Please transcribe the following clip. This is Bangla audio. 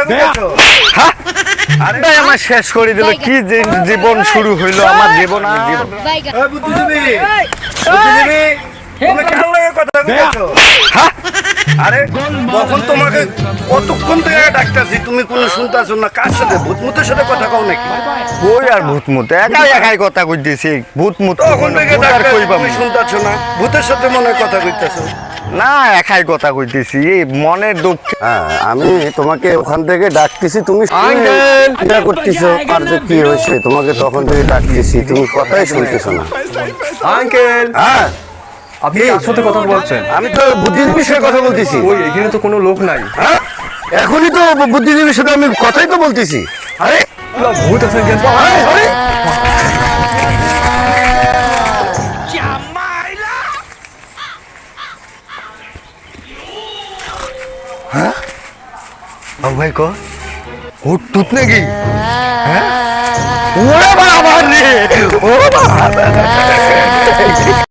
ঢুকেছো? আরে আমার শেষ করে দিল কি জীবন শুরু হইলো আমার জীবন জীবন এই বুদ্ধিজীবী, বুদ্ধিজীবী, তুমি কার লগে কথা কইছো? আরে তখন তোমাকে কতক্ষণ থেকে ডাকতেছি, তুমি কোনো শুনতেছো না? কার সাথে? ভূতমুতের সাথে কথা কও নাকি? কই আর ভূতমুত একাই একাই কথা কইতেছি ভূতমুত তখন থেকে আর কইবা তুমি শুনতেছো না? ভূতের সাথে মনে হয় কথা কইতেছো। না একাই কথা কইতেছি এই মনের দুঃখ। হ্যাঁ, আমি তোমাকে ওখান থেকে ডাকতেছি, তুমি আঙ্কেল! চিন্তা করতেছো আর যে কি হয়েছে, তোমাকে তখন থেকে ডাকতেছি, তুমি কথাই শুনতেছো না। আঙ্কেল, হ্যাঁ, আপনি কার সাথে কথা বলছেন? আমি তো বুদ্ধিজীবীর বিষয়ে কথা বলতেছি। ওই এখানে তো কোনো লোক নাই। হ্যাঁ, এখনই তো বুদ্ধিজীবীর সাথে আমি কথাই তো বলতেছি। আরে ভূত আছেন কেন? আরে, আরে, ও ভাই কো ও টুত নাকি হ্যাঁ ওরে বাবা রে ও বাবা